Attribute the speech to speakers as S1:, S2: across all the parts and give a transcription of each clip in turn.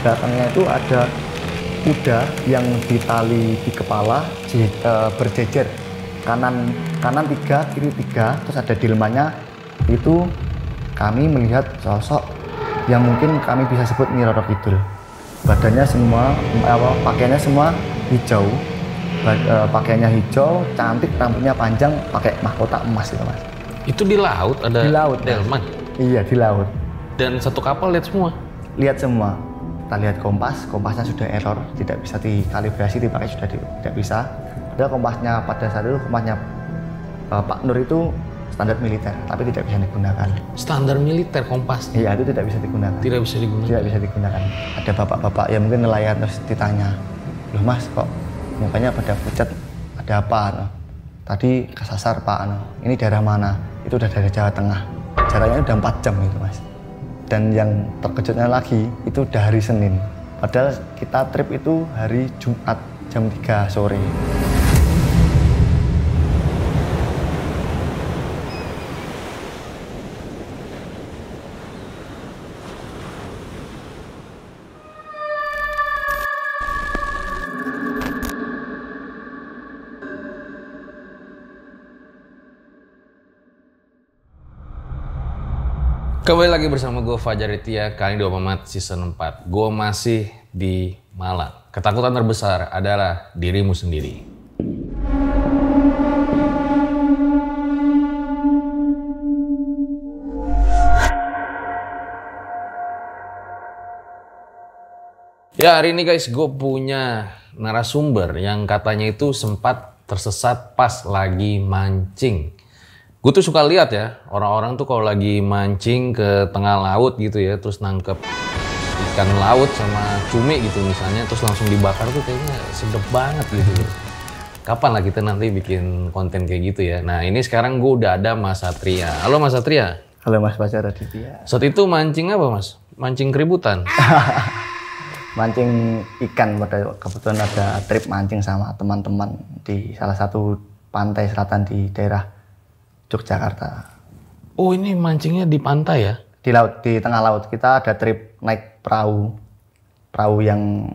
S1: belakangnya itu ada kuda yang ditali di kepala berjejer, kanan kanan 3, kiri 3, terus ada delmannya. Itu kami melihat sosok yang mungkin kami bisa sebut Nyi Roro Kidul. Badannya semua, pakaiannya semua hijau, pakaiannya hijau, cantik, rambutnya panjang, pakai mahkota emas itu Mas.
S2: Itu di laut ada
S1: Di laut,
S2: delman?
S1: Iya, di laut.
S2: Dan satu kapal lihat semua?
S1: Lihat semua. Kita lihat kompasnya sudah error, tidak bisa dikalibrasi, dipakai sudah tidak bisa. Padahal kompasnya pada saat itu, kompasnya Pak Nur itu standar militer, tapi tidak bisa digunakan.
S2: Standar militer kompas?
S1: Iya, itu tidak bisa digunakan.
S2: Tidak bisa digunakan? Tidak
S1: bisa digunakan. Ada bapak-bapak yang mungkin nelayan, terus ditanya, loh Mas, kok mukanya pada pucat, ada apa? Tadi kesasar Pak, ini daerah mana? Itu udah dari Jawa Tengah. Jaraknya udah 4 jam itu Mas. Dan yang terkejutnya lagi, itu udah hari Senin. Padahal kita trip itu hari Jumat jam 3 sore.
S2: Kembali lagi bersama gue Fajar Aditya, kali ini 2 Mamat season 4. Gue masih di Malang. Ketakutan terbesar adalah dirimu sendiri. Ya, hari ini guys, gue punya narasumber yang katanya itu sempat tersesat pas lagi mancing. Gue tuh suka lihat ya, orang-orang tuh kalau lagi mancing ke tengah laut gitu ya, terus nangkep ikan laut sama cumi gitu misalnya, terus langsung dibakar tuh kayaknya sedep banget gitu. Kapan lah kita nanti bikin konten kayak gitu ya. Nah ini sekarang gue udah ada Mas Satria. Halo Mas Satria.
S1: Halo Mas Fajar Aditya.
S2: Saat itu mancing apa Mas? Mancing keributan?
S1: Mancing ikan, pada kebetulan ada trip mancing sama teman-teman di salah satu pantai selatan di daerah Yogyakarta.
S2: Oh ini mancingnya di pantai ya?
S1: Di laut, di tengah laut. Kita ada trip naik perahu yang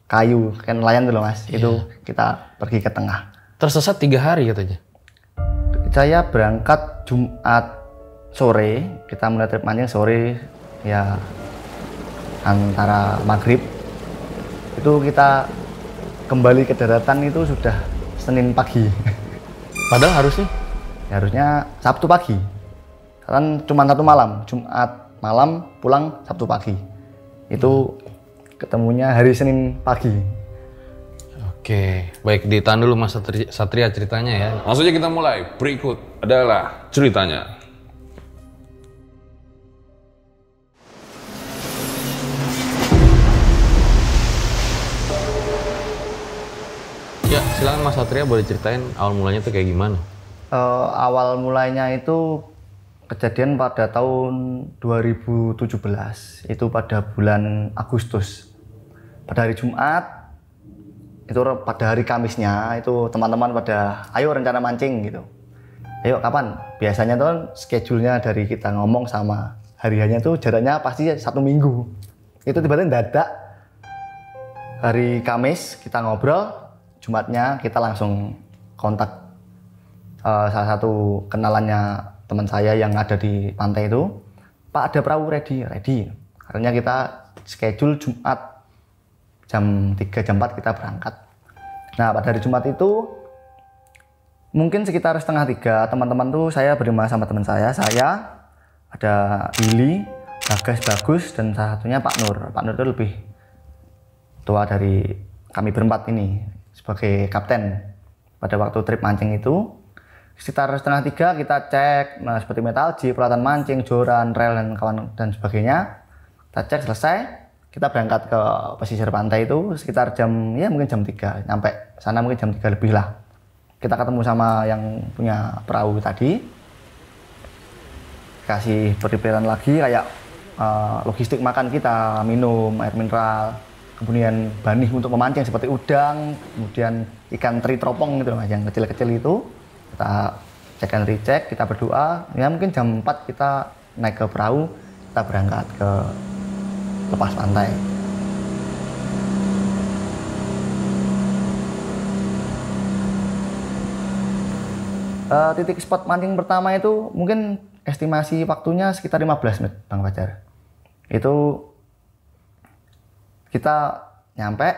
S1: kayu, kan nelayan dulu Mas.
S2: Iya.
S1: Itu kita pergi ke tengah.
S2: Tersesat 3 hari katanya?
S1: Saya berangkat Jumat sore, kita mulai trip mancing sore, ya antara maghrib. Itu kita kembali ke daratan itu sudah Senin pagi.
S2: Padahal
S1: harusnya Sabtu pagi, kan cuma 1 malam, Jumat malam pulang Sabtu pagi. Itu ketemunya hari Senin pagi.
S2: Oke, baik, ditahan dulu Mas Satria ceritanya ya. Langsung aja kita mulai. Berikut adalah ceritanya. Ya, silakan Mas Satria, boleh ceritain awal mulanya tuh kayak gimana?
S1: Awal mulainya itu kejadian pada tahun 2017, itu pada bulan Agustus, pada hari Jumat. Itu pada hari Kamisnya itu teman-teman pada ayo rencana mancing gitu, ayo kapan. Biasanya tuh schedule-nya dari kita ngomong sama hariannya tuh jaraknya pasti 1 minggu. Itu tiba-tiba dadak hari Kamis kita ngobrol, Jumatnya kita langsung kontak salah satu kenalannya teman saya yang ada di pantai itu. Pak, ada perahu ready. Akhirnya kita schedule Jumat jam 3, jam 4 kita berangkat. Nah pada hari Jumat itu mungkin sekitar setengah 3, teman-teman tuh saya berlima sama teman saya ada Billy, Bagus, dan salah satunya Pak Nur. Pak Nur itu lebih tua dari kami berempat ini sebagai kapten. Pada waktu trip mancing itu sekitar setengah 3 kita cek, nah seperti metalji, peralatan mancing, joran, rel, dan kawan dan sebagainya. Kita cek selesai, kita berangkat ke pesisir pantai itu sekitar mungkin jam 3, nyampe sana mungkin jam 3 lebih lah. Kita ketemu sama yang punya perahu tadi, kasih pemberian lagi kayak logistik makan kita, minum, air mineral, kemudian banih untuk memancing seperti udang, kemudian ikan teri teropong gitu loh, yang kecil-kecil itu. Kita cek and recheck, kita berdoa, ya mungkin jam 4 kita naik ke perahu, kita berangkat ke lepas pantai. Titik spot mancing pertama itu mungkin estimasi waktunya sekitar 15 menit Bang Fajar. Itu kita nyampe,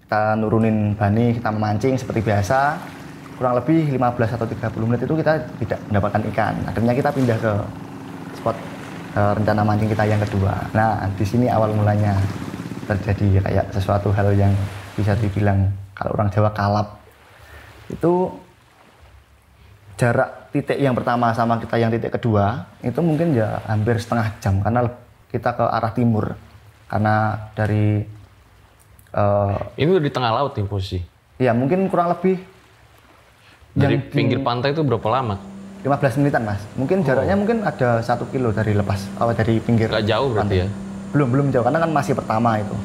S1: kita nurunin bani, kita memancing seperti biasa. Kurang lebih 15 atau 30 menit itu kita tidak mendapatkan ikan. Akhirnya kita pindah ke spot rencana mancing kita yang kedua. Nah, di sini awal mulanya terjadi kayak sesuatu hal yang bisa dibilang kalau orang Jawa kalap. Itu jarak titik yang pertama sama kita yang titik kedua itu mungkin ya hampir setengah jam karena kita ke arah timur karena dari
S2: ini udah di tengah laut nih posisi.
S1: Ya mungkin kurang lebih
S2: dari pinggir pantai itu berapa lama?
S1: 15 menitan Mas. Mungkin jaraknya mungkin ada 1 kilo dari lepas dari pinggir.
S2: Gak jauh berarti
S1: pantai.
S2: ya?
S1: Belum jauh karena kan masih pertama itu.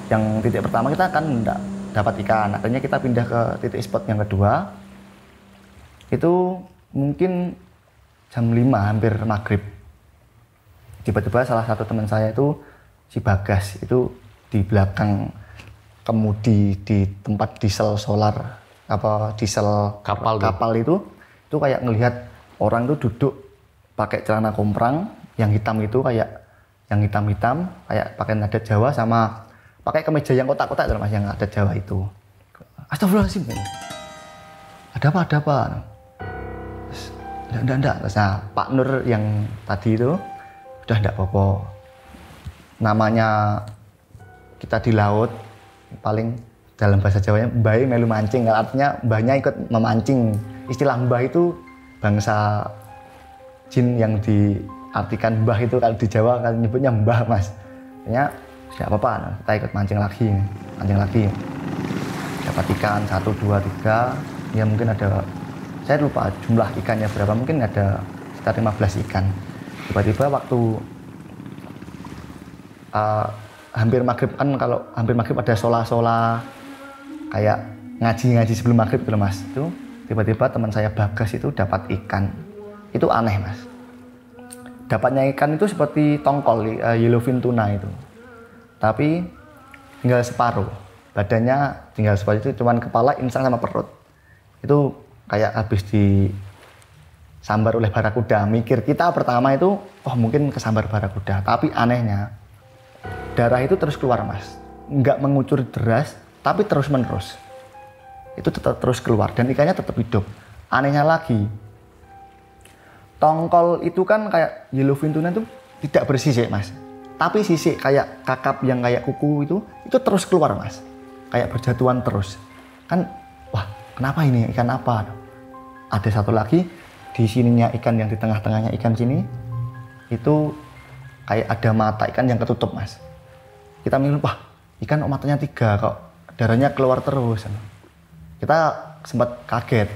S1: Yang titik pertama kita kan enggak dapat ikan. Akhirnya kita pindah ke titik spot yang kedua. Itu mungkin jam 5 hampir maghrib. Tiba-tiba salah satu teman saya itu si Bagas itu di belakang kemudi di tempat diesel solar diesel kapal itu kayak ngelihat orang tuh duduk pakai celana komprang yang hitam itu kayak pakai adat Jawa sama pakai kemeja yang kotak-kotak itu Mas yang adat Jawa itu. Astagfirullahaladzim. Ada apa? Enggak. Nah, Pak Nur yang tadi itu udah enggak apa-apa. Namanya kita di laut paling dalam bahasa Jawanya mbah melu mancing, artinya mbahnya ikut memancing. Istilah mbah itu bangsa jin yang diartikan mbah itu kalau di Jawa kan nyebutnya mbah Mas. Artinya enggak apa-apa, kita ikut mancing lagi. Dapat ikan 1, 2, 3, ya mungkin ada, saya lupa jumlah ikannya berapa, mungkin ada sekitar 15 ikan. Tiba-tiba waktu hampir maghrib kan, kalau hampir maghrib ada sola kayak ngaji sebelum maghrib gitu Mas. Itu tiba-tiba teman saya Bagas itu dapat ikan. Itu aneh Mas. Dapatnya ikan itu seperti tongkol yellowfin tuna itu. Tapi tinggal separuh. Badannya tinggal separuh, itu cuman kepala, insang sama perut. Itu kayak habis disambar oleh barakuda. Mikir kita pertama itu, oh mungkin kesambar barakuda. Tapi anehnya, darah itu terus keluar Mas. Nggak mengucur deras, tapi terus menerus. Itu tetap terus keluar dan ikannya tetap hidup. Anehnya lagi, tongkol itu kan kayak yellowfin tuna itu tidak bersisik Mas. Tapi sisik kayak kakap yang kayak kuku itu terus keluar Mas. Kayak berjatuhan terus. Kan, wah kenapa ini? Ikan apa? Ada satu lagi, di sininya ikan yang di tengah-tengahnya ikan sini, itu kayak ada mata ikan yang ketutup Mas. Kita mikir, wah ikan matanya 3 kok, darahnya keluar terus. Kita sempat kaget.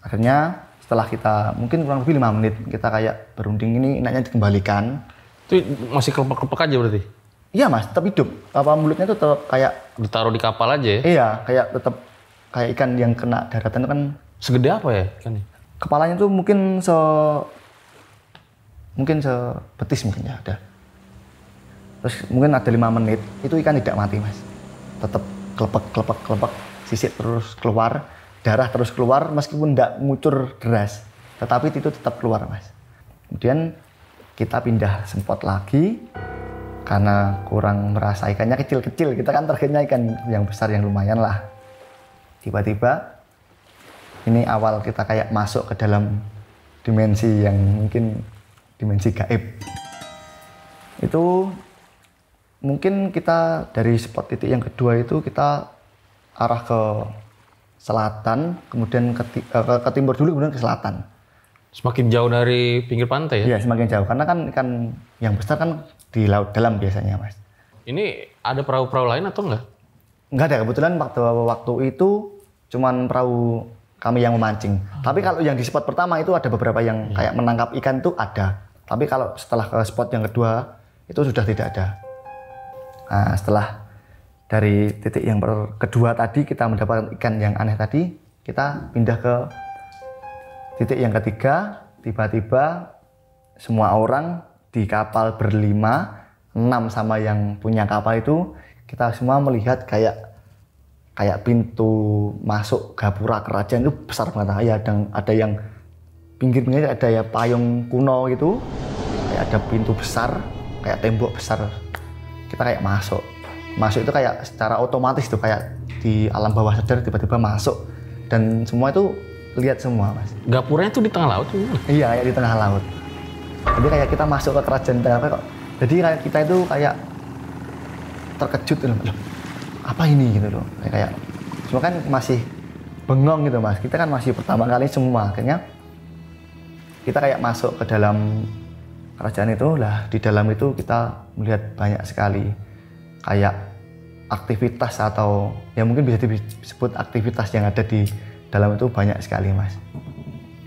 S1: Akhirnya setelah kita mungkin kurang lebih 5 menit, kita kayak berunding ini enaknya dikembalikan.
S2: Itu masih kelepek-kelepek aja berarti?
S1: Iya Mas, tetap hidup. Mulutnya tuh tetap kayak
S2: ditaruh di kapal aja ya?
S1: Iya, kayak tetap kayak ikan yang kena daratan itu kan.
S2: Segede apa ya ikannya?
S1: Kepalanya tuh mungkin sebetis mungkin ya ada. Terus mungkin ada 5 menit, itu ikan tidak mati Mas. Tetap kelepek, sisik terus keluar, darah terus keluar meskipun tidak ngucur deras. Tetapi itu tetap keluar Mas. Kemudian kita pindah spot lagi. Karena kurang merasa ikannya kecil-kecil, kita kan targetnya ikan yang besar yang lumayan lah. Tiba-tiba ini awal kita kayak masuk ke dalam dimensi yang mungkin dimensi gaib. Itu mungkin kita dari spot titik yang kedua itu kita arah ke selatan, kemudian ke timur dulu, kemudian ke selatan.
S2: Semakin jauh dari pinggir pantai ya?
S1: Iya, semakin jauh. Karena kan ikan yang besar kan di laut dalam biasanya Mas.
S2: Ini ada perahu-perahu lain atau enggak?
S1: Enggak ada, kebetulan waktu itu cuman perahu kami yang memancing. Tapi kalau yang di spot pertama itu ada beberapa yang kayak menangkap ikan itu ada. Tapi kalau setelah ke spot yang kedua itu sudah tidak ada. Nah, setelah dari titik yang kedua tadi kita mendapatkan ikan yang aneh tadi, kita pindah ke titik yang ketiga. Tiba-tiba semua orang di kapal berlima, 6 sama yang punya kapal itu, kita semua melihat kayak kayak pintu masuk gapura kerajaan itu besar banget. Ya, ada yang pinggir-pinggirnya ada ya payung kuno gitu, kayak ada pintu besar, kayak tembok besar. Kita kayak masuk itu kayak secara otomatis tuh, kayak di alam bawah sadar tiba-tiba masuk, dan semua itu lihat semua, Mas.
S2: Gapuranya tuh di tengah laut tuh?
S1: Iya, kayak di tengah laut. Jadi kayak kita masuk ke kerajaan tengah kok. Jadi kayak kita itu kayak terkejut loh, apa ini gitu loh. Kayak semua kan masih bengong gitu, Mas. Kita kan masih pertama kali semua. Akhirnya kita kayak masuk ke dalam kerajaan itu lah. Di dalam itu kita melihat banyak sekali kayak aktivitas, atau ya mungkin bisa disebut aktivitas yang ada di dalam itu banyak sekali, Mas.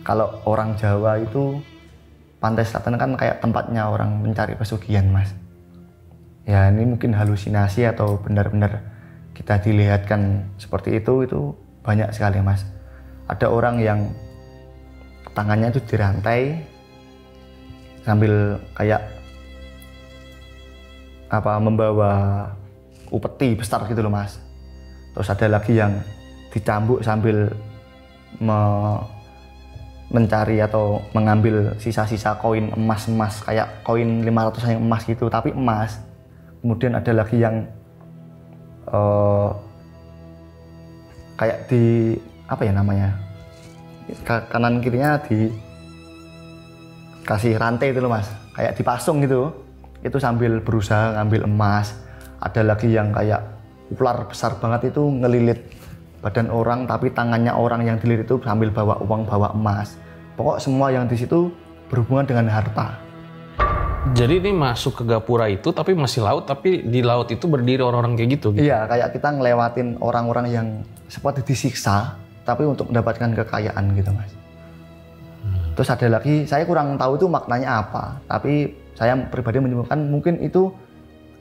S1: Kalau orang Jawa itu Pantai Selatan kan kayak tempatnya orang mencari pesugihan, Mas. Ya ini mungkin halusinasi atau benar-benar kita dilihatkan seperti itu banyak sekali, Mas. Ada orang yang tangannya itu dirantai sambil kayak membawa upeti besar gitu loh, Mas. Terus ada lagi yang dicambuk sambil mencari atau mengambil sisa-sisa koin emas kayak koin 500 yang emas gitu, tapi emas. Kemudian ada lagi yang kayak di kanan kirinya dikasih rantai itu loh, Mas, kayak dipasung gitu. Itu sambil berusaha ngambil emas. Ada lagi yang kayak ular besar banget itu ngelilit badan orang, tapi tangannya orang yang dililit itu sambil bawa uang, bawa emas. Pokok semua yang di situ berhubungan dengan harta.
S2: Jadi ini masuk ke gapura itu tapi masih laut, tapi di laut itu berdiri orang-orang kayak gitu?
S1: Iya, kayak kita ngelewatin orang-orang yang seperti disiksa, tapi untuk mendapatkan kekayaan gitu, Mas. Terus ada lagi, saya kurang tahu itu maknanya apa, tapi saya pribadi menyimpulkan mungkin itu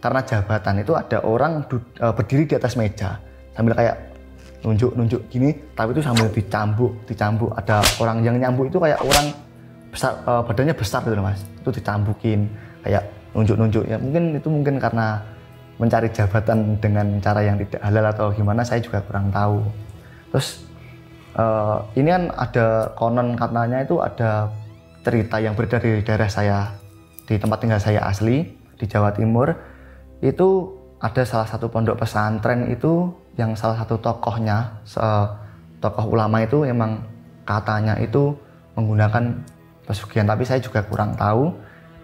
S1: karena jabatan. Itu ada orang berdiri di atas meja sambil kayak nunjuk gini, tapi itu sambil dicambuk. Ada orang yang nyambuk itu kayak orang besar, badannya besar gitu loh, Mas. Itu dicambukin kayak nunjuk ya. Mungkin karena mencari jabatan dengan cara yang tidak halal atau gimana, saya juga kurang tahu. Terus ini kan ada konon katanya itu ada cerita yang beredar di daerah saya, di tempat tinggal saya asli di Jawa Timur. Itu ada salah satu pondok pesantren itu yang salah satu tokohnya, tokoh ulama itu emang katanya itu menggunakan pesugihan, tapi saya juga kurang tahu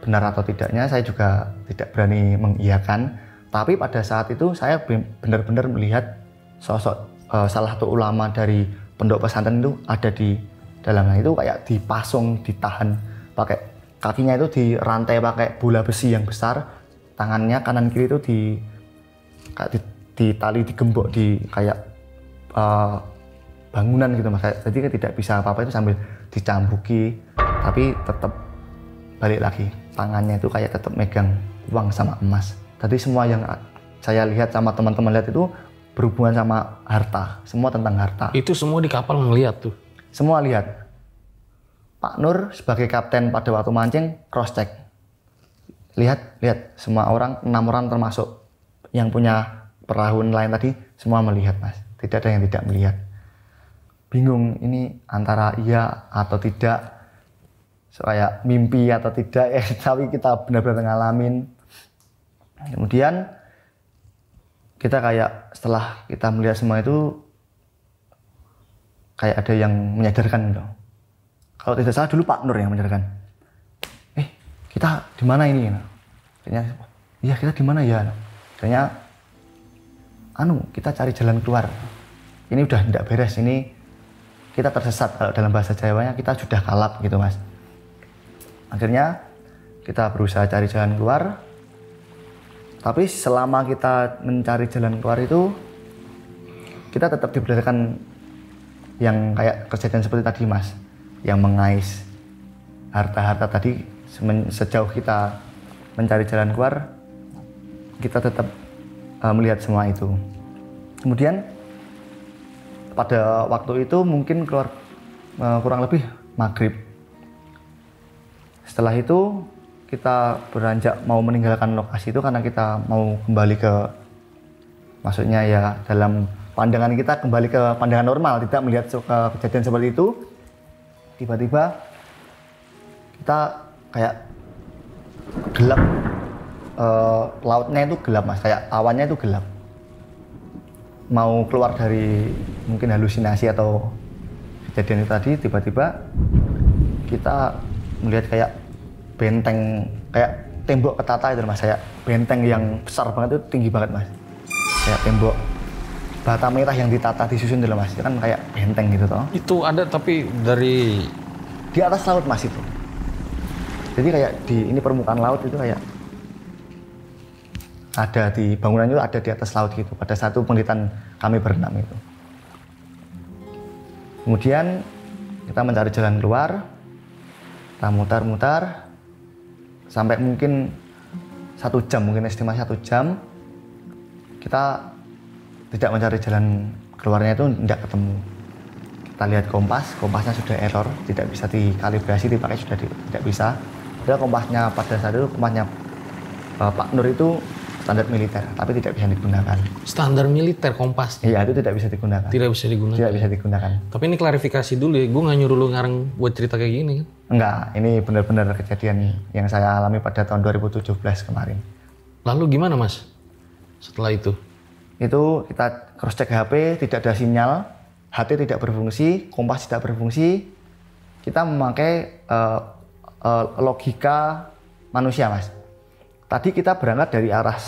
S1: benar atau tidaknya, saya juga tidak berani mengiyakan. Tapi pada saat itu saya benar-benar melihat sosok salah satu ulama dari pondok pesantren itu ada di dalamnya. Itu kayak dipasung, ditahan pakai kakinya itu dirantai pakai bola besi yang besar, tangannya kanan kiri itu di tali digembok di kayak bangunan gitu, Mas. Jadi tidak bisa apa-apa, itu sambil dicambuki, tapi tetap balik lagi tangannya itu kayak tetap megang uang sama emas. Tadi semua yang saya lihat sama teman-teman lihat itu berhubungan sama harta, semua tentang harta.
S2: Itu semua di kapal ngeliat tuh?
S1: Semua lihat. Pak Nur sebagai kapten pada waktu mancing cross check. Lihat semua orang, 6 orang termasuk yang punya perahu lain tadi, semua melihat, Mas. Tidak ada yang tidak melihat. Bingung ini antara iya atau tidak, kayak mimpi atau tidak ya, tapi kita benar-benar ngalamin. Kemudian kita kayak setelah kita melihat semua itu kayak ada yang menyadarkan gitu. Kalau tidak salah dulu Pak Nur yang menyadarkan. Kita di mana ini? Kayaknya, iya kita di mana ya? Kayaknya, kita cari jalan keluar. Ini udah tidak beres, ini kita tersesat. Kalau dalam bahasa Jawanya kita sudah kalap gitu, Mas. Akhirnya kita berusaha cari jalan keluar. Tapi selama kita mencari jalan keluar itu, kita tetap diberdasarkan yang kayak kejadian seperti tadi, Mas. Yang mengais harta-harta tadi, sejauh kita mencari jalan keluar, kita tetap melihat semua itu. Kemudian pada waktu itu mungkin kurang lebih maghrib. Setelah itu kita beranjak mau meninggalkan lokasi itu karena kita mau kembali ke, maksudnya ya dalam pandangan kita kembali ke pandangan normal, tidak melihat kejadian seperti itu, tiba-tiba kita kayak gelap, lautnya itu gelap Mas, kayak awannya itu gelap, mau keluar dari mungkin halusinasi atau kejadian itu tadi. Tiba-tiba kita melihat kayak benteng, kayak tembok ketata itu Mas, kayak benteng yang besar banget, itu tinggi banget Mas, kayak tembok bata merah yang ditata disusun dulu Mas, itu kan kayak benteng gitu toh.
S2: Itu ada tapi dari
S1: di atas laut Mas itu. Jadi kayak di ini permukaan laut itu kayak ada di bangunan itu, ada di atas laut gitu pada satu penelitian kami berenam itu. Kemudian kita mencari jalan keluar, kita mutar-mutar sampai mungkin 1 jam, mungkin estimasi 1 jam kita tidak mencari jalan keluarnya, itu tidak ketemu. Kita lihat kompasnya sudah error, tidak bisa dikalibrasi, dipakai sudah tidak bisa. Padahal kompasnya pada saat itu, kompasnya Pak Nur itu standar militer, tapi tidak bisa digunakan.
S2: Standar militer kompasnya?
S1: Iya, itu tidak bisa digunakan.
S2: Tidak bisa digunakan? Tidak
S1: bisa digunakan.
S2: Tapi ini klarifikasi dulu ya, gue nggak nyuruh lu ngarang buat cerita kayak gini kan?
S1: Enggak, ini benar-benar kejadian yang saya alami pada tahun 2017 kemarin.
S2: Lalu gimana Mas setelah itu?
S1: Itu kita cross check HP, tidak ada sinyal, HT tidak berfungsi, kompas tidak berfungsi. Kita memakai logika manusia Mas. Tadi kita berangkat dari arah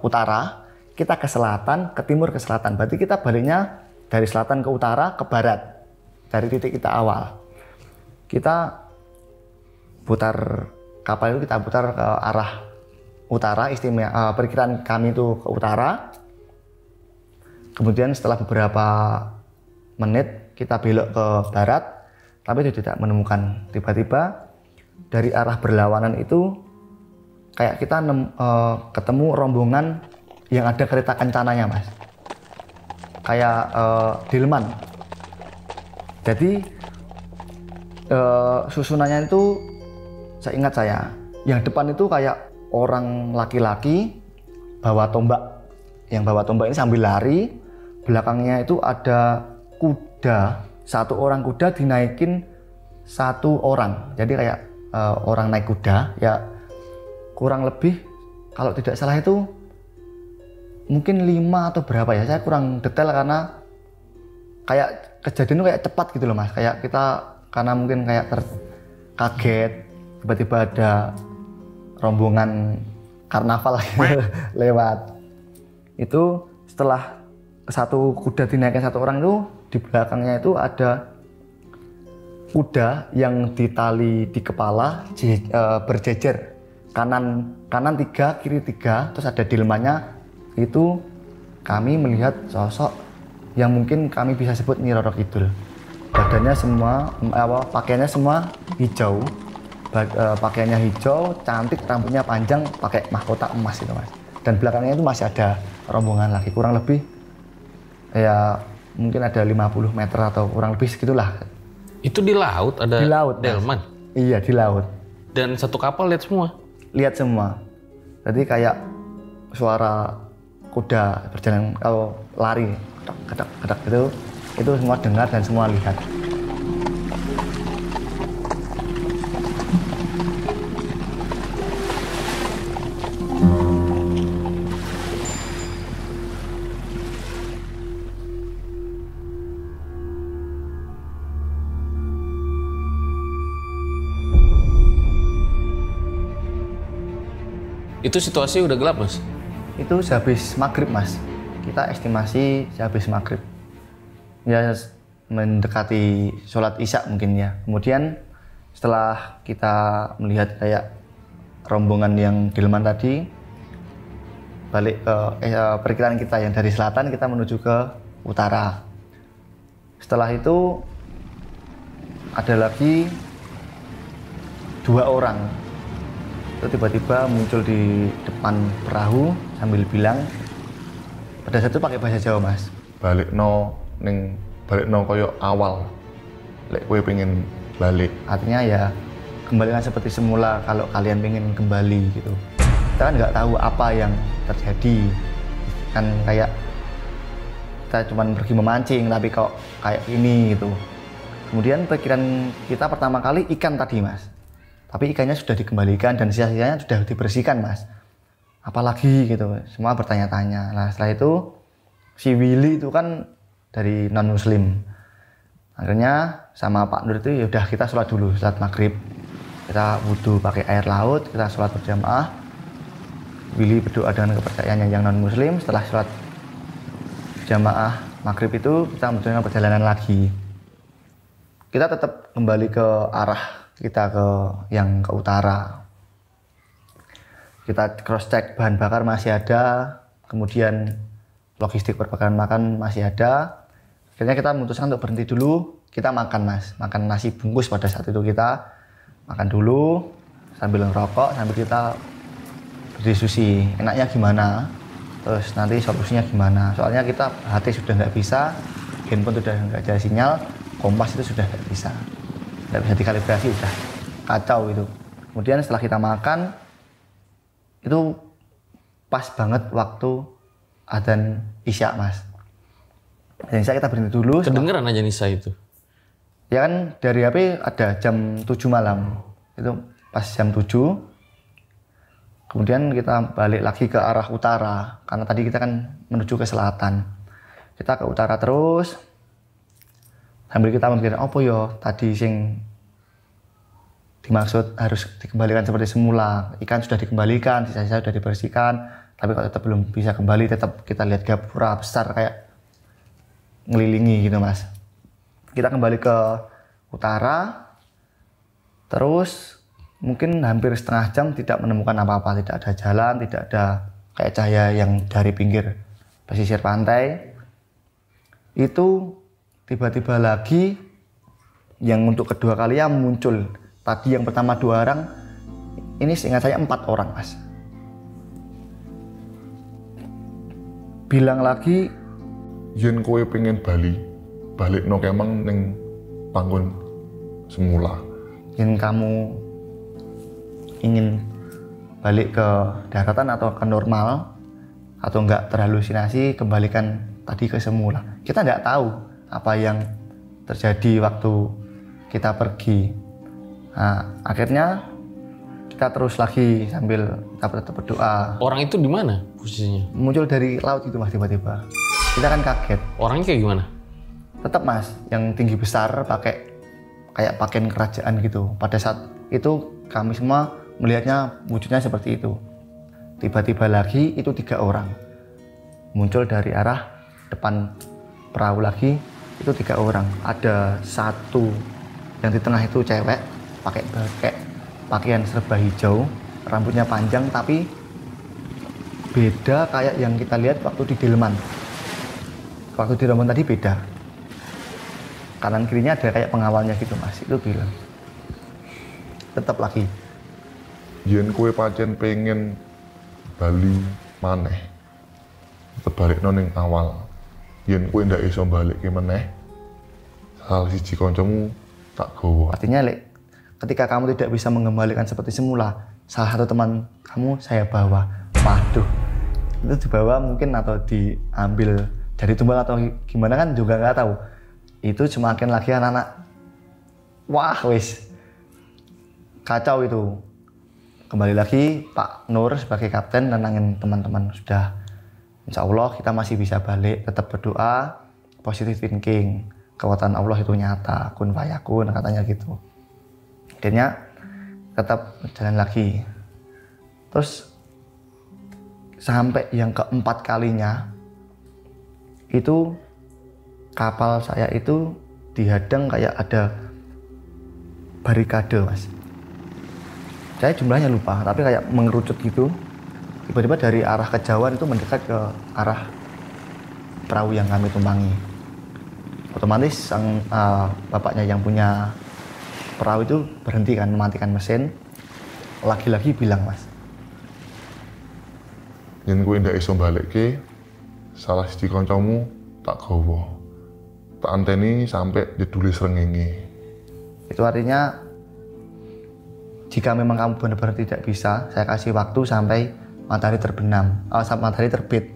S1: utara, kita ke selatan, ke timur, ke selatan. Berarti kita baliknya dari selatan ke utara, ke barat, dari titik kita awal. Kita putar kapal itu, kita putar ke arah utara, perkiraan kami itu ke utara. Kemudian setelah beberapa menit kita belok ke barat, tapi itu tidak menemukan. Tiba-tiba dari arah berlawanan itu kayak kita ketemu rombongan yang ada kereta kencananya Mas, kayak delman. Jadi susunannya itu, saya ingat yang depan itu kayak orang laki-laki bawa tombak. Yang bawa tombak ini sambil lari, belakangnya itu ada kuda, 1 orang kuda dinaikin 1 orang. Jadi kayak orang naik kuda, ya kurang lebih kalau tidak salah itu mungkin 5 atau berapa ya, saya kurang detail karena kayak kejadian itu kayak cepat gitu loh Mas, kayak kita karena mungkin kayak kaget tiba-tiba ada rombongan karnaval lewat. Itu setelah 1 kuda dinaikkan 1 orang itu, di belakangnya itu ada kuda yang ditali di kepala berjejer, kanan 3, kiri 3, terus ada delmannya. Itu kami melihat sosok yang mungkin kami bisa sebut Nyi Roro Kidul. Badannya semua, pakaiannya semua hijau, pakaiannya hijau, cantik, rambutnya panjang, pakai mahkota emas itu Mas. Dan belakangnya itu masih ada rombongan lagi, kurang lebih ya mungkin ada 50 meter atau kurang lebih segitulah.
S2: Itu di laut ada?
S1: Di laut
S2: delman?
S1: Iya, di laut. Dan
S2: satu kapal lihat semua?
S1: Lihat semua. Jadi kayak suara kuda berjalan, kalau lari kedak itu semua dengar dan semua lihat.
S2: Itu situasi udah gelap Mas?
S1: Itu sehabis maghrib Mas, kita estimasi sehabis maghrib ya, mendekati sholat isya mungkin ya. Kemudian setelah kita melihat kayak rombongan yang delman tadi balik ke perkiraan kita yang dari selatan, kita menuju ke utara. Setelah itu ada lagi 2 orang itu tiba-tiba muncul di depan perahu sambil bilang, pada saat itu pakai bahasa Jawa Mas, balik no koyo awal, lek kowe pengen balik, artinya ya kembalilah seperti semula kalau kalian pengen kembali gitu. Kita kan nggak tahu apa yang terjadi, kan kayak kita cuma pergi memancing, tapi kok kayak ini gitu. Kemudian pikiran kita pertama kali ikan tadi mas, tapi ikannya sudah dikembalikan dan sisa-sisanya sudah dibersihkan mas. Apalagi gitu, semua bertanya-tanya. Nah setelah itu si Willy itu kan dari non muslim. Akhirnya sama Pak Nur itu yaudah kita sholat dulu, sholat maghrib. Kita wudhu pakai air laut, kita sholat berjamaah. Willy berdoa dengan kepercayaannya yang non muslim. Setelah sholat jamaah maghrib itu kita melanjutkan perjalanan lagi. Kita tetap kembali ke arah kita yang ke utara. Kita cross check bahan bakar masih ada, kemudian logistik perbakaran makan masih ada. Akhirnya kita memutuskan untuk berhenti dulu. Kita makan mas, makan nasi bungkus pada saat itu. Kita makan dulu sambil ngerokok, sambil kita berdiskusi enaknya gimana, terus nanti solusinya gimana. Soalnya kita HT sudah nggak bisa, handphone sudah nggak ada sinyal, kompas itu sudah nggak bisa dikalibrasi, sudah kacau itu. Kemudian setelah kita makan itu pas banget waktu adzan isya mas. Dan isya kita berhenti dulu.
S2: Kedengeran aja Nisa itu.
S1: Ya kan dari HP ada jam 7 malam. Itu pas jam 7. Kemudian kita balik lagi ke arah utara. Karena tadi kita kan menuju ke selatan. Kita ke utara terus. Sambil kita memikirkan apa yo tadi sing dimaksud harus dikembalikan seperti semula. Ikan sudah dikembalikan, sisa-sisa sudah dibersihkan. Tapi kalau tetap belum bisa kembali, tetap kita lihat gapura besar kayak ngelilingi gitu mas. Kita kembali ke utara, terus mungkin hampir setengah jam tidak menemukan apa-apa, tidak ada jalan, tidak ada kayak cahaya yang dari pinggir pesisir pantai. Itu tiba-tiba lagi yang untuk kedua kalinya muncul. Tadi yang pertama 2 orang, ini seingat saya 4 orang mas. Bilang lagi,
S3: yen kowe pengen balik no kemang ning panggon semula.
S1: Yen kamu ingin balik ke daratan atau ke normal atau enggak terhalusinasi, kembalikan tadi ke semula. Kita enggak tahu apa yang terjadi waktu kita pergi. Nah, akhirnya kita terus lagi sambil kita tetap berdoa.
S2: Orang itu di mana posisinya?
S1: Muncul dari laut itu mas tiba-tiba. Kita kan kaget.
S2: Orangnya kayak gimana?
S1: Tetap mas, yang tinggi besar pakai kayak pakaian kerajaan gitu. Pada saat itu kami semua melihatnya wujudnya seperti itu. Tiba-tiba lagi itu 3 orang muncul dari arah depan perahu lagi. Itu 3 orang. Ada satu yang di tengah itu cewek pakai pakaian serba hijau, rambutnya panjang tapi beda kayak yang kita lihat waktu di Delman. Waktu di Delman tadi beda. Kanan kirinya ada kayak pengawalnya gitu mas. Itu bilang tetap lagi,
S3: Yen kowe pancen pengen bali maneh, tetep balik ning awal. Yen kowe ndak iso balik meneh, salah siji kancamu tak gowo.
S1: artinya ketika kamu tidak bisa mengembalikan seperti semula, salah satu teman kamu saya bawa. Waduh, itu dibawa mungkin atau diambil dari tumbal atau gimana kan juga nggak tahu. Itu semakin lagi anak-anak, wah wis kacau itu. Kembali lagi Pak Nur sebagai kapten nenangin teman-teman, sudah insya Allah kita masih bisa balik, tetap berdoa, positive thinking, kekuatan Allah itu nyata, kun fayakun katanya gitu. Akhirnya tetap jalan lagi. Terus sampai yang keempat kalinya itu kapal saya itu dihadang kayak ada barikade mas. Saya jumlahnya lupa, tapi kayak mengerucut gitu. Tiba-tiba dari arah kejauhan itu mendekat ke arah perahu yang kami tumpangi. Otomatis sang bapaknya yang punya perahu itu berhenti kan, mematikan mesin. Lagi-lagi bilang mas,
S3: Yen kowe ndak iso balikke, salah siji kancamu tak gowo. Tak anteni sampai jeduli srengenge.
S1: itu artinya jika memang kamu benar-benar tidak bisa, saya kasih waktu sampai matahari terbenam, sampai matahari terbit.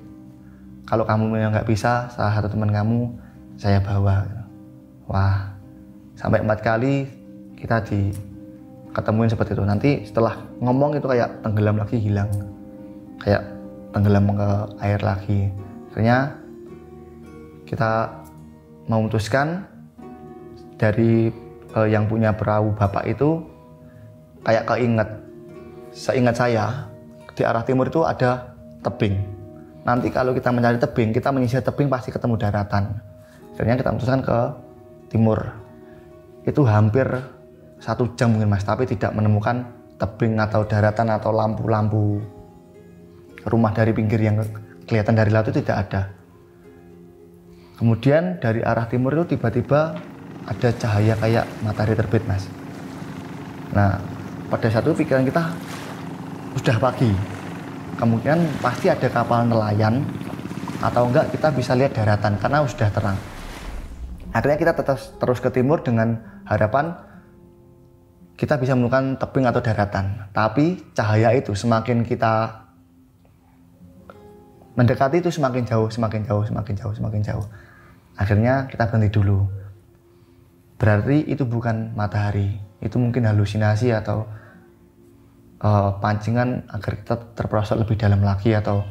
S1: kalau kamu yang nggak bisa, salah satu teman kamu saya bawa. Wah, sampai 4 kali kita ketemuin seperti itu. Nanti setelah ngomong itu kayak tenggelam lagi, hilang, kayak tenggelam ke air lagi. Akhirnya kita memutuskan dari yang punya perahu bapak itu kayak seingat saya di arah timur itu ada tebing. Nanti kalau kita mencari tebing, kita menyisir tebing pasti ketemu daratan. Akhirnya kita memutuskan ke timur. Itu hampir 1 jam mungkin Mas, tapi tidak menemukan tebing atau daratan atau lampu-lampu rumah dari pinggir yang kelihatan dari laut itu tidak ada. Kemudian dari arah timur itu tiba-tiba ada cahaya kayak matahari terbit Mas. Nah, pada satu pikiran kita sudah pagi, kemungkinan pasti ada kapal nelayan atau enggak kita bisa lihat daratan karena sudah terang. Akhirnya kita terus ke timur dengan harapan kita bisa menemukan tebing atau daratan. Tapi cahaya itu semakin kita mendekati itu semakin jauh. Akhirnya kita berhenti dulu. Berarti itu bukan matahari, itu mungkin halusinasi atau pancingan agar kita terperosok lebih dalam lagi atau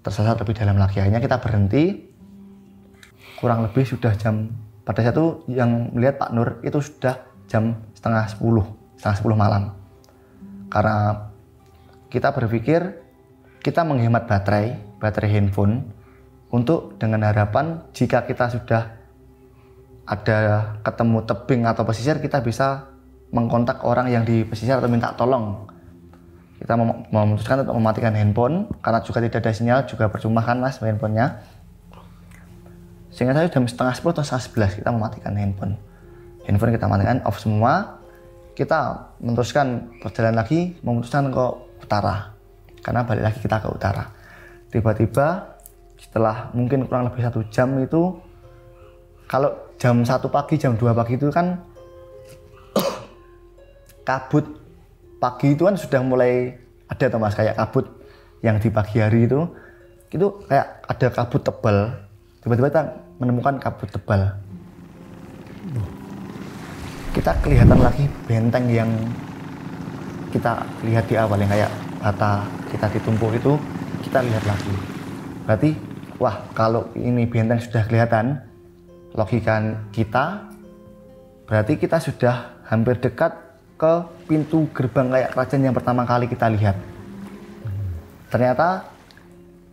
S1: tersesat lebih dalam lagi. Akhirnya kita berhenti. Kurang lebih sudah jam, pada saat itu yang melihat Pak Nur itu sudah jam setengah 10 malam. Karena kita berpikir kita menghemat baterai handphone untuk dengan harapan jika kita sudah ada ketemu tebing atau pesisir, kita bisa mengkontak orang yang di pesisir atau minta tolong. Kita memutuskan untuk mematikan handphone karena juga tidak ada sinyal, juga percuma kan Mas handphonenya. Sehingga saya jam setengah 10 atau setengah 11 kita mematikan handphone kita matikan, off semua. Kita meneruskan perjalanan lagi, memutuskan ke utara karena balik lagi kita ke utara. Tiba-tiba setelah mungkin kurang lebih 1 jam itu, kalau jam 1 pagi, jam 2 pagi itu kan kabut pagi itu kan sudah mulai ada tuh Mas, kayak kabut yang di pagi hari itu kayak ada kabut tebal. Tiba-tiba kita menemukan kabut tebal. Kita kelihatan lagi benteng yang kita lihat di awal yang kayak bata kita ditumpuk itu, kita lihat lagi. Berarti wah, kalau ini benteng sudah kelihatan, logika kita berarti kita sudah hampir dekat ke pintu gerbang kayak kerajaan yang pertama kali kita lihat. Ternyata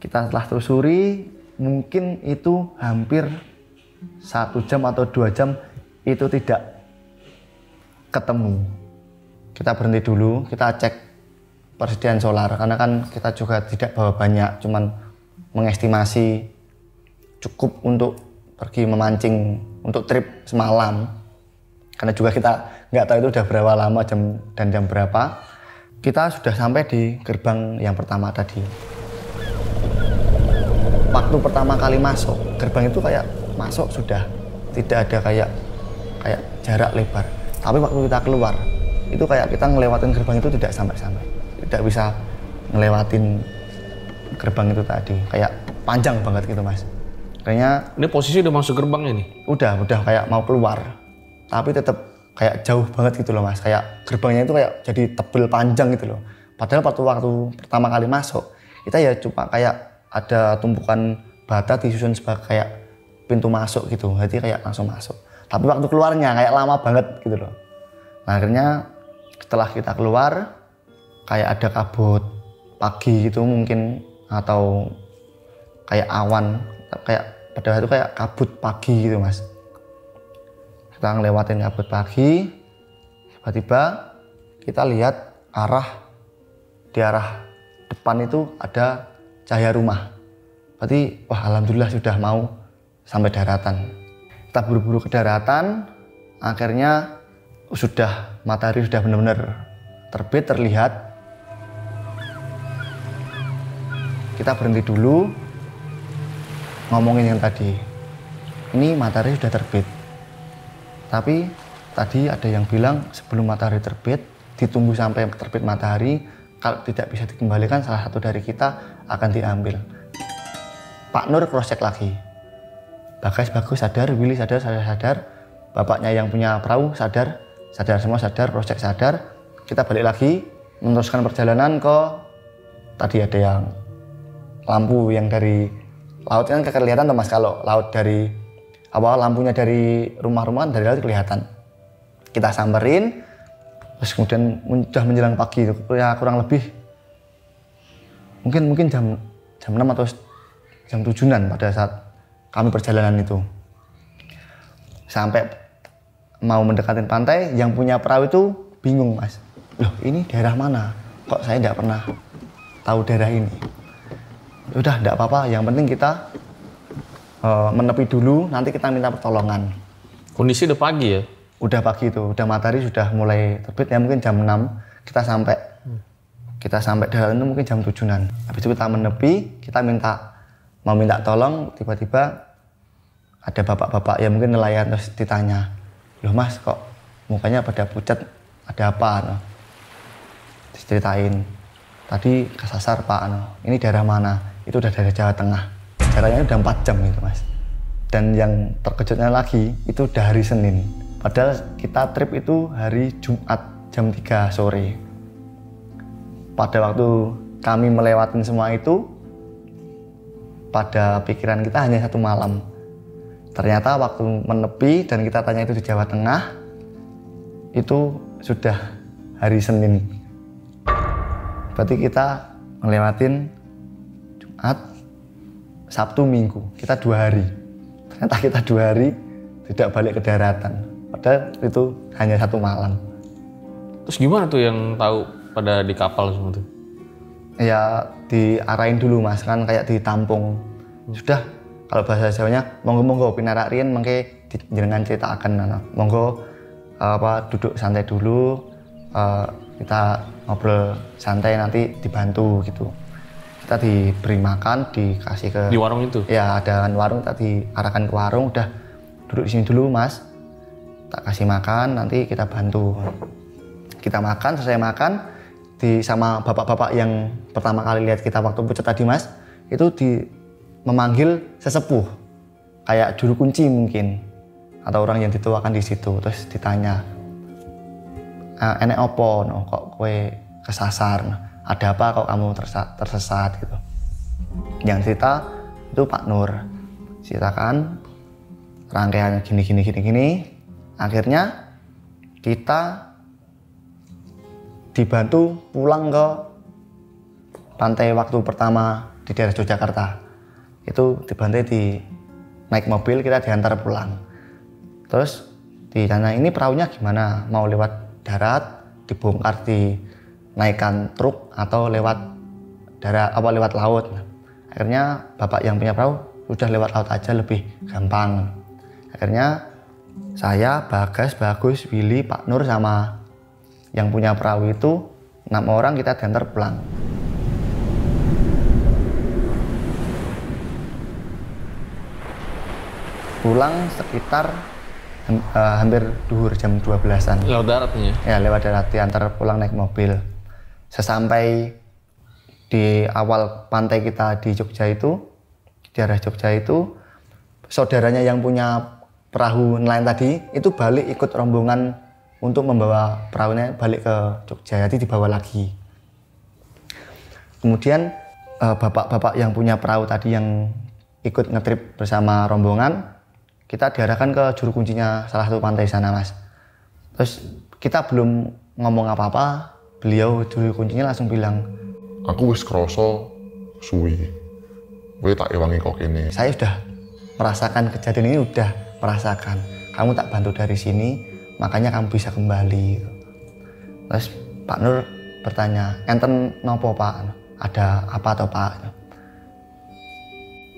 S1: kita telah telusuri, mungkin itu hampir 1 jam atau 2 jam itu tidak ketemu. Kita berhenti dulu, kita cek persediaan solar karena kan kita juga tidak bawa banyak, cuman mengestimasi cukup untuk pergi memancing untuk trip semalam. Karena juga kita nggak tahu itu udah berapa lama jam berapa. Kita sudah sampai di gerbang yang pertama tadi. Waktu pertama kali masuk, gerbang itu kayak masuk sudah tidak ada kayak jarak lebar. Tapi waktu kita keluar, itu kayak kita ngelewatin gerbang itu tidak sampai-sampai. Tidak bisa ngelewatin gerbang itu tadi. Kayak panjang banget gitu Mas. Kayaknya
S2: ini posisi udah masuk gerbangnya nih?
S1: Udah kayak mau keluar. Tapi tetap kayak jauh banget gitu loh Mas. Kayak gerbangnya itu kayak jadi tebel panjang gitu loh. Padahal waktu pertama kali masuk, kita ya cuma kayak ada tumpukan bata disusun sebagai kayak pintu masuk gitu. Jadi kayak langsung masuk. Tapi waktu keluarnya kayak lama banget gitu loh. Nah akhirnya setelah kita keluar, kayak ada kabut pagi gitu mungkin, atau kayak awan, kayak pada waktu itu kayak kabut pagi gitu Mas. Kita ngelewatin kabut pagi, tiba-tiba kita lihat di arah depan itu ada cahaya rumah. Berarti wah alhamdulillah sudah mau sampai daratan. Kita buru-buru ke daratan, akhirnya matahari sudah benar-benar terbit, terlihat. Kita berhenti dulu, ngomongin yang tadi. Ini matahari sudah terbit. Tapi tadi ada yang bilang sebelum matahari terbit, ditunggu sampai terbit matahari, kalau tidak bisa dikembalikan salah satu dari kita akan diambil. Pak Nur cross check lagi. Bagas bagus, sadar, Willy sadar, saya sadar. Bapaknya yang punya perahu sadar semua sadar, cross check sadar. Kita balik lagi meneruskan perjalanan ke tadi ada yang lampu yang dari laut kan kelihatan Mas, kalau laut dari lampunya dari rumah-rumah dari laut kelihatan. Kita samperin, terus kemudian sudah menjelang pagi ya kurang lebih mungkin jam 6 atau jam 7-an pada saat kami perjalanan itu. Sampai mau mendekatin pantai, yang punya perahu itu bingung Mas. Loh ini daerah mana? Kok saya tidak pernah tahu daerah ini. Udah tidak apa-apa, yang penting kita menepi dulu, nanti kita minta pertolongan.
S2: Kondisi udah pagi ya?
S1: Udah pagi itu, udah matahari sudah mulai terbit ya, mungkin jam 6 kita sampai daerah itu mungkin jam 7-an. Habis itu kita menepi, kita mau minta tolong, tiba-tiba ada bapak-bapak yang mungkin nelayan, terus ditanya, loh Mas kok mukanya pada pucat, ada apa? No? Diceritain, tadi kesasar Pak, no. Ini daerah mana? Itu udah daerah Jawa Tengah, jaraknya udah 4 jam gitu Mas. Dan yang terkejutnya lagi, itu udah hari Senin. Padahal kita trip itu hari Jumat jam 3 sore. Pada waktu kami melewatin semua itu, pada pikiran kita hanya 1 malam. Ternyata waktu menepi dan kita tanya itu di Jawa Tengah, itu sudah hari Senin. Berarti kita ngelewatin Jumat, Sabtu, Minggu. Kita 2 hari. Ternyata kita 2 hari tidak balik ke daratan. Padahal itu hanya 1 malam.
S2: Terus gimana tuh yang tahu pada di kapal semua tuh?
S1: Ya diarahin dulu Mas, kan kayak ditampung. Sudah, kalau bahasa Jawanya monggo pinarak rien mengke jenengan ceritakan, monggo duduk santai dulu, kita ngobrol santai, nanti dibantu gitu. Kita diberi makan, dikasih ke
S2: di warung itu?
S1: Ya ada warung, tadi diarahkan ke warung, udah duduk di sini dulu Mas, tak kasih makan, nanti kita bantu. Kita makan, selesai makan sama bapak-bapak yang pertama kali lihat kita waktu pucat tadi Mas, itu memanggil sesepuh, kayak juru kunci mungkin, atau orang yang dituakan di situ. Terus ditanya, enek opo, no, kok kue kesasar, no, ada apa kok kamu tersesat gitu. Yang cerita itu Pak Nur, ceritakan rangkaian gini. Akhirnya kita dibantu pulang ke pantai waktu pertama di daerah Yogyakarta. Itu dibantu naik mobil, kita diantar pulang. Terus ditanya, ini perahunya gimana? Mau lewat darat, dibongkar, dinaikkan truk, atau lewat darat lewat laut? Akhirnya bapak yang punya perahu udah lewat laut aja, lebih gampang. Akhirnya saya, Bagus, Willy, Pak Nur sama yang punya perahu itu 6 orang kita diantar pulang. Pulang sekitar hampir duhur jam 12-an.
S2: Lewat daratnya?
S1: Ya lewat darat, diantar pulang naik mobil. Sesampai di awal pantai kita di Jogja itu, di daerah Jogja itu, saudaranya yang punya perahu nelayan tadi itu balik ikut rombongan untuk membawa perahunya balik ke Jogja, jadi dibawa lagi. Kemudian bapak-bapak yang punya perahu tadi yang ikut ngetrip bersama rombongan, kita diarahkan ke juru kuncinya salah satu pantai sana Mas. Terus kita belum ngomong apa-apa, beliau juru kuncinya langsung bilang,
S3: aku wis kroso suwi, gue tak ewangi kok ini.
S1: Saya sudah merasakan kejadian ini, udah merasakan. Kamu tak bantu dari sini, makanya kamu bisa kembali. Terus Pak Nur bertanya, enten nopo Pak? Ada apa toh Pak?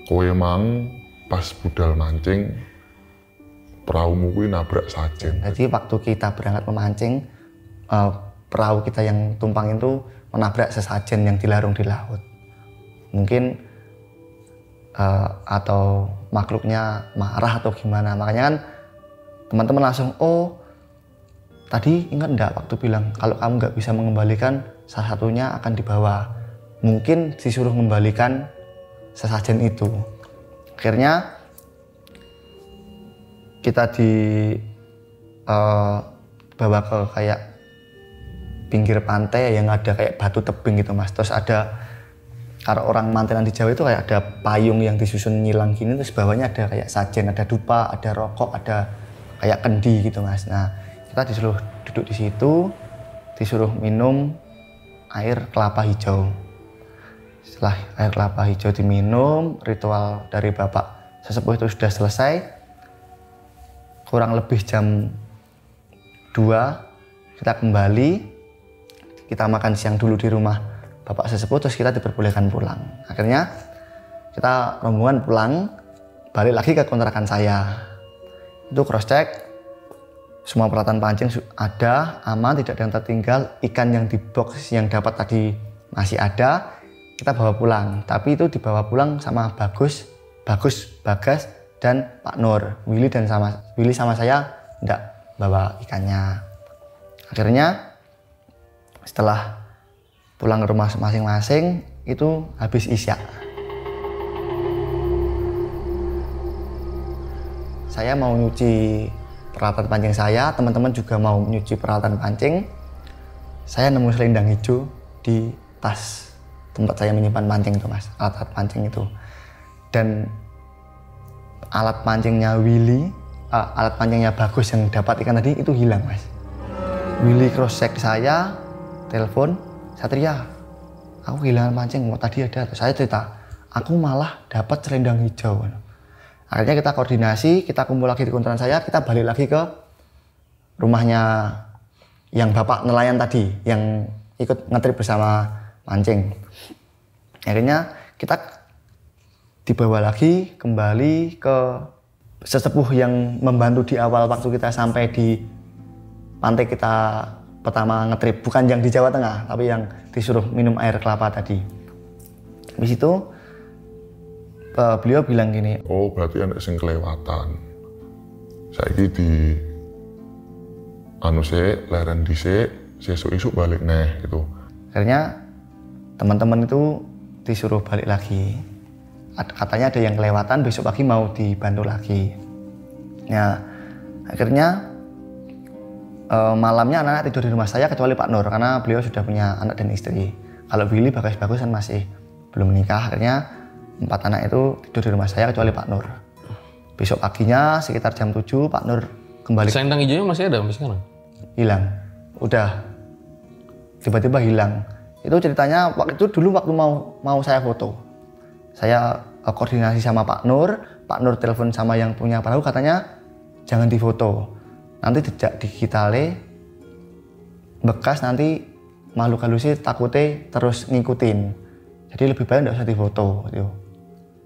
S3: Kowe mang pas budal mancing, perahumu kuwi nabrak sajen.
S1: Jadi waktu kita berangkat memancing, perahu kita yang tumpang itu menabrak sesajen yang dilarung di laut. Mungkin atau makhluknya marah atau gimana. Makanya kan teman-teman langsung, oh tadi ingat enggak waktu bilang kalau kamu nggak bisa mengembalikan, salah satunya akan dibawa. Mungkin disuruh mengembalikan sesajen itu. Akhirnya kita bawa ke kayak pinggir pantai yang ada kayak batu tebing gitu Mas. Terus ada, kalau orang mantenan di Jawa itu kayak ada payung yang disusun nyilang gini, terus bawahnya ada kayak sajen, ada dupa, ada rokok, ada kayak kendi gitu Mas. Nah, kita disuruh duduk di situ, disuruh minum air kelapa hijau. Setelah air kelapa hijau diminum, ritual dari Bapak sesepuh itu sudah selesai. Kurang lebih jam 2 kita kembali, kita makan siang dulu di rumah Bapak sesepuh, terus kita diperbolehkan pulang. Akhirnya kita rombongan pulang, balik lagi ke kontrakan saya. Itu cross check, semua peralatan pancing ada, aman, tidak ada yang tertinggal. Ikan yang di box yang dapat tadi masih ada, kita bawa pulang. Tapi itu dibawa pulang sama Bagus, Bagas, dan Pak Nur. Willy sama saya enggak bawa ikannya. Akhirnya setelah pulang ke rumah masing-masing itu habis isya. Saya mau nyuci peralatan pancing saya, teman-teman juga mau nyuci peralatan pancing. Saya nemu selendang hijau di tas tempat saya menyimpan pancing itu Mas, alat-alat pancing itu. Dan alat pancingnya Willy, alat pancingnya Bagus yang dapat ikan tadi itu hilang Mas. Willy cross check saya, telepon, Satria, aku kehilangan pancing, tadi ada. Saya cerita, aku malah dapat selendang hijau. Akhirnya kita koordinasi, kita kumpul lagi di kontrakan saya, kita balik lagi ke rumahnya yang Bapak nelayan tadi, yang ikut ngetrip bersama mancing. Akhirnya kita dibawa lagi kembali ke sesepuh yang membantu di awal waktu kita sampai di pantai kita pertama ngetrip, bukan yang di Jawa Tengah, tapi yang disuruh minum air kelapa tadi. Habis itu beliau bilang gini,
S3: oh berarti anak sing kelewatan. Saiki di anu leren dhisik, sesuk-esuk balik neh gitu.
S1: Akhirnya teman-teman itu disuruh balik lagi. Katanya ada yang kelewatan, besok pagi mau dibantu lagi. Nah, akhirnya malamnya anak-anak tidur di rumah saya kecuali Pak Nur, karena beliau sudah punya anak dan istri. Kalau Willy, Bagus kan masih belum menikah. Akhirnya 4 anak itu tidur di rumah saya kecuali Pak Nur. Besok paginya sekitar jam 7 Pak Nur kembali.
S2: Selendang hijaunya masih ada sampai sekarang?
S1: Hilang. Udah. Tiba-tiba hilang. Itu ceritanya waktu waktu mau saya foto. Saya koordinasi sama Pak Nur telepon sama yang punya perahu, katanya jangan difoto. Nanti jejak digitalnya bekas, nanti makhluk halusnya takutnya terus ngikutin. Jadi lebih baik nggak usah difoto gitu.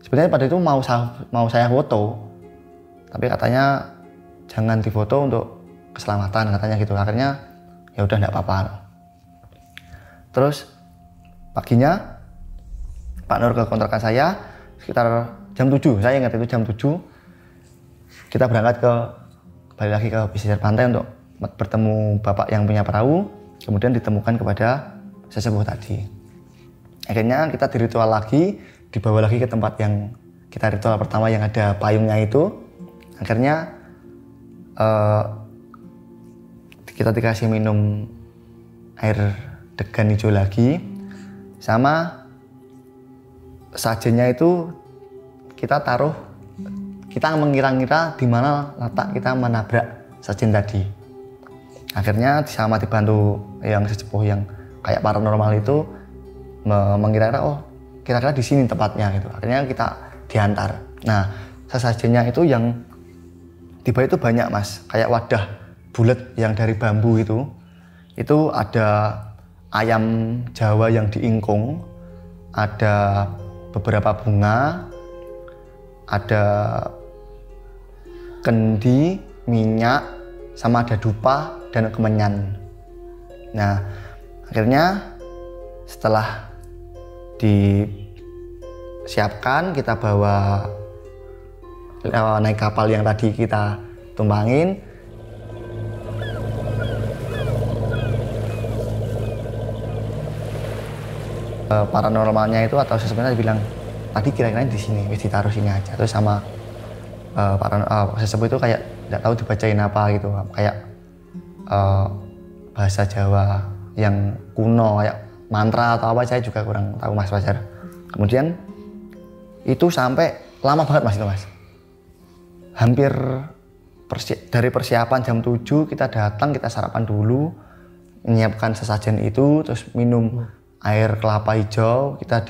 S1: Sebenarnya pada itu mau saya foto, tapi katanya jangan difoto untuk keselamatan katanya gitu. Akhirnya ya udah nggak apa-apa. Terus paginya Pak Nur ke kontrakan saya sekitar jam 7, saya ingat itu jam 7. Kita berangkat balik lagi ke pesisir pantai untuk bertemu Bapak yang punya perahu, kemudian ditemukan kepada sesepuh tadi. Akhirnya kita diritual lagi, dibawa lagi ke tempat yang kita ritual pertama yang ada payungnya itu. Akhirnya kita dikasih minum air degan hijau lagi, sama sajennya itu kita taruh, kita mengira-ngira di mana letak kita menabrak sajen tadi. Akhirnya sama dibantu yang sesepuh yang kayak paranormal itu mengira-ngira, oh kira-kira di sini tempatnya gitu. Akhirnya kita diantar. Nah, sajennya itu yang tiba itu banyak Mas, kayak wadah bulat yang dari bambu itu ada ayam Jawa yang diingkung, ada beberapa bunga, ada kendi, minyak, sama ada dupa dan kemenyan. Nah, akhirnya setelah disiapkan, kita bawa naik kapal yang tadi kita tumbangin. Paranormalnya itu atau sebenarnya bilang, tadi kira-kira di sini, wis ditaruh sini aja. Terus sama sesepuh itu kayak nggak tahu dibacain apa gitu, kayak bahasa Jawa yang kuno, kayak mantra atau apa, saya juga kurang tahu Mas Fajar. Kemudian itu sampai lama banget Mas itu Mas. Hampir dari persiapan jam 7 kita datang, kita sarapan dulu, menyiapkan sesajen itu, terus minum air kelapa hijau, kita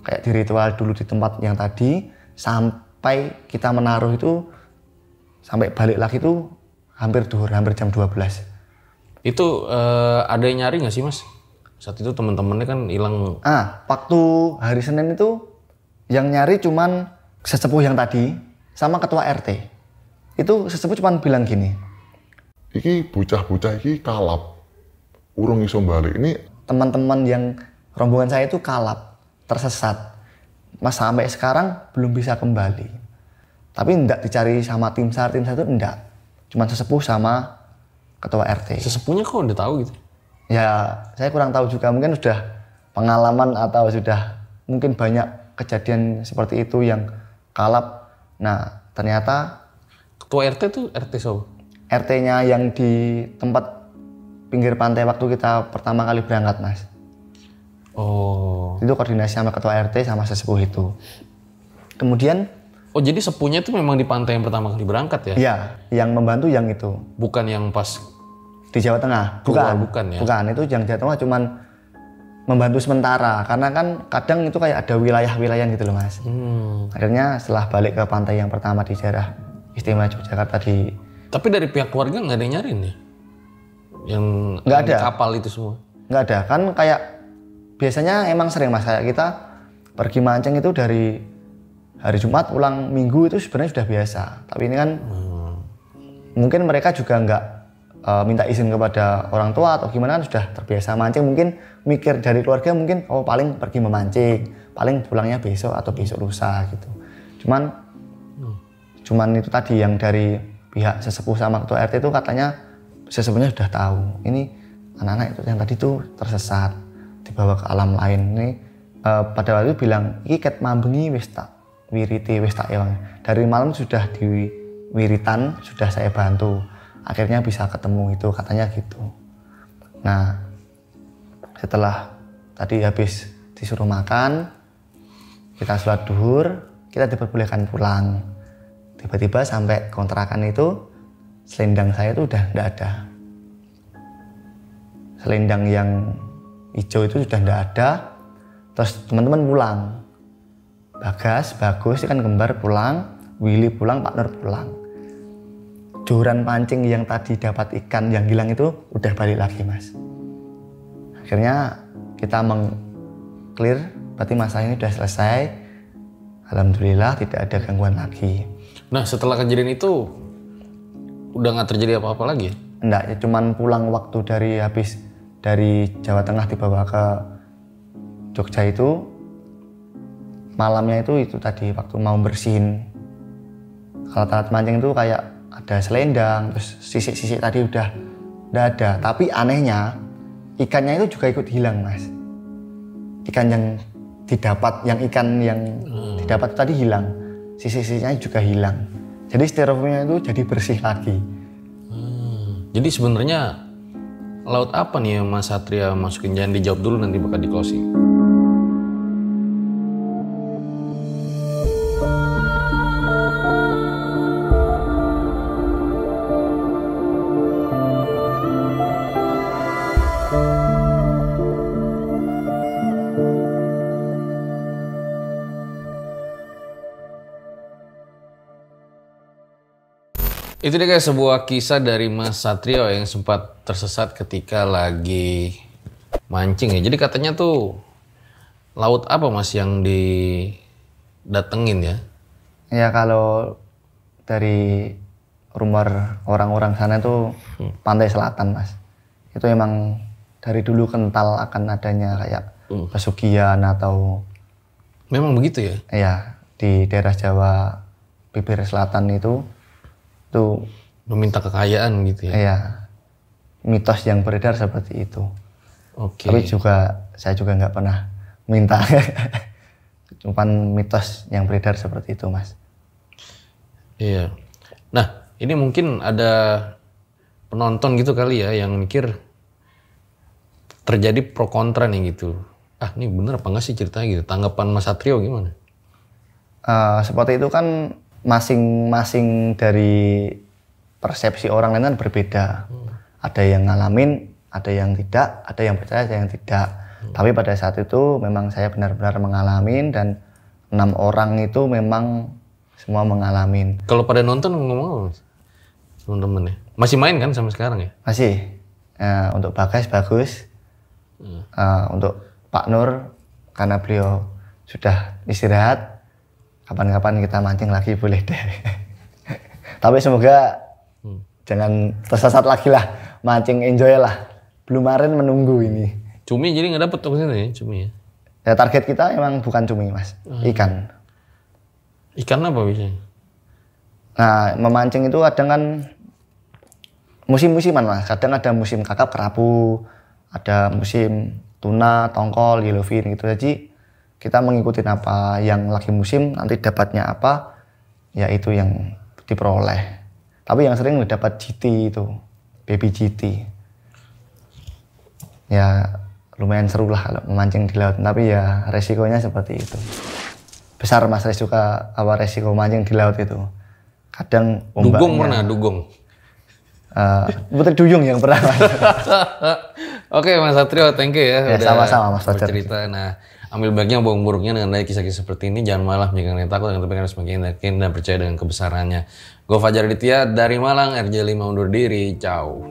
S1: kayak di ritual dulu di tempat yang tadi, sampai kita menaruh itu, sampai balik lagi itu hampir duhur, hampir jam 12.
S2: Itu ada yang nyari nggak sih Mas? Saat itu teman-temannya kan hilang.
S1: Waktu hari Senin itu yang nyari cuman sesepuh yang tadi sama ketua RT. Itu sesepuh cuman bilang gini,
S3: iki bocah-bocah iki kalap, urung iso balik. Ini
S1: teman-teman yang rombongan saya itu kalap, tersesat. Mas sampai sekarang belum bisa kembali. Tapi enggak dicari sama tim SAR itu enggak. Cuman sesepuh sama ketua RT.
S2: Sesepuhnya kok udah tahu gitu?
S1: Ya, saya kurang tahu juga, mungkin sudah pengalaman atau sudah mungkin banyak kejadian seperti itu yang kalap. Nah, ternyata
S2: Ketua RT tuh RT so?
S1: RT-nya yang di tempat pinggir pantai waktu kita pertama kali berangkat, Mas.
S2: Oh.
S1: Itu koordinasi sama ketua RT sama sesepuh itu. Kemudian,
S2: oh jadi sepuhnya itu memang di pantai yang pertama kali berangkat ya?
S1: Iya, yang membantu yang itu.
S2: Bukan yang pas
S1: di Jawa Tengah?
S2: Bukan ya?
S1: Bukan, itu yang Jawa Tengah cuman membantu sementara. Karena kan kadang itu kayak ada wilayah-wilayah gitu loh Mas. Akhirnya setelah balik ke pantai yang pertama di daerah Istimewa Yogyakarta di...
S2: Tapi dari pihak keluarga nggak ada yang nyariin nih? Yang
S1: nggak ada.
S2: Kapal itu semua? Nggak
S1: ada, kan kayak biasanya emang sering Mas, kayak kita pergi mancing itu dari hari Jumat pulang Minggu itu sebenarnya sudah biasa. Tapi ini kan mungkin mereka juga nggak minta izin kepada orang tua atau gimana, kan sudah terbiasa mancing. Mungkin mikir dari keluarga mungkin paling pergi memancing, paling pulangnya besok atau besok lusa gitu. Cuman itu tadi yang dari pihak sesepuh sama ketua RT itu katanya sesepuhnya sudah tahu ini anak-anak itu yang tadi tuh tersesat, dibawa ke alam lain. Ini pada waktu itu bilang iki ket mambengi wis tak wiriti wis tak ewang. Dari malam sudah di wiritan, sudah saya bantu. Akhirnya bisa ketemu itu, katanya gitu. Nah, setelah tadi habis disuruh makan, kita sholat duhur, kita diperbolehkan pulang. Tiba-tiba sampai kontrakan itu, selendang saya itu udah enggak ada. Selendang yang hijau itu sudah enggak ada. Terus teman-teman pulang. Bagas, Bagus, kan kembar pulang, Willy pulang, Pak Nur pulang. Joran pancing yang tadi dapat ikan yang hilang itu udah balik lagi Mas. Akhirnya kita meng-clear, berarti masalah ini udah selesai. Alhamdulillah tidak ada gangguan lagi.
S2: Nah setelah kejadian itu udah nggak terjadi apa-apa lagi?
S1: Enggak, ya cuman pulang waktu habis dari Jawa Tengah dibawa ke Jogja itu, malamnya itu tadi waktu mau bersihin alat-alat mancing itu kayak ada selendang, terus sisik-sisik tadi udah ada. Tapi anehnya ikannya itu juga ikut hilang Mas. Ikan yang didapat, ikan yang didapat tadi hilang, sisik-sisiknya juga hilang. Jadi styrofoamnya itu jadi bersih lagi.
S2: Jadi sebenarnya laut apa nih yang Mas Satria masukin? Jangan dijawab dulu, nanti bakal di closing. Itu dia guys, sebuah kisah dari Mas Satrio yang sempat tersesat ketika lagi mancing ya. Jadi katanya tuh laut apa Mas yang didatengin ya?
S1: Ya kalau dari rumor orang-orang sana itu pantai selatan Mas. Itu emang dari dulu kental akan adanya kayak pesugihan atau...
S2: Memang begitu ya?
S1: Iya, di daerah Jawa bibir selatan itu
S2: meminta kekayaan gitu ya?
S1: Iya, mitos yang beredar seperti itu.
S2: Oke.
S1: Tapi saya juga nggak pernah minta. Cuman mitos yang beredar seperti itu, Mas.
S2: Iya. Nah, ini mungkin ada penonton gitu kali ya yang mikir terjadi pro kontra nih gitu. Ah, ini bener apa enggak sih ceritanya gitu? Tanggapan Mas Satrio gimana?
S1: Seperti itu kan masing-masing dari persepsi orang lain kan berbeda. Ada yang ngalamin, ada yang tidak, ada yang percaya, ada yang tidak. Tapi pada saat itu memang saya benar-benar mengalamin dan 6 orang itu memang semua mengalamin.
S2: Kalau pada nonton ngomong apa Mas? Teman-teman ya. Masih main kan sampai sekarang ya?
S1: Masih. Untuk Bagas bagus. Untuk Pak Nur karena beliau sudah istirahat. Kapan-kapan kita mancing lagi boleh deh. Tapi semoga jangan tersesat lagi lah. Mancing enjoy lah. Belum kemarin menunggu ini.
S2: Cumi jadi nggak dapet tuh kesini ya cumi ya?
S1: Ya target kita emang bukan cumi Mas. Ikan.
S2: Ikan apa biasanya?
S1: Nah memancing itu kadang kan musim-musiman Mas. Kadang ada musim kakap kerapu. Ada musim tuna, tongkol, yellowfin gitu. Jadi kita mengikuti apa yang lagi musim, nanti dapatnya apa, ya itu yang diperoleh. Tapi yang sering dapat GT itu, baby GT. Ya lumayan seru lah kalau memancing di laut, tapi ya resikonya seperti itu. Besar Mas resiko mancing di laut itu. Kadang ombaknya.
S2: Dugong pernah, dugong.
S1: Putri duyung yang pernah Mas.
S2: Oke Mas Satrio, thank you ya.
S1: Ya sama-sama Mas Fajar.
S2: Cerita. Nah, ambil baiknya bohong buruknya dengan ada kisah-kisah seperti ini. Jangan malah jangan takut, tapi harus semakin yakin dan percaya dengan kebesarannya. Gue Fajar Aditya dari Malang, RJ5 undur diri. Ciao.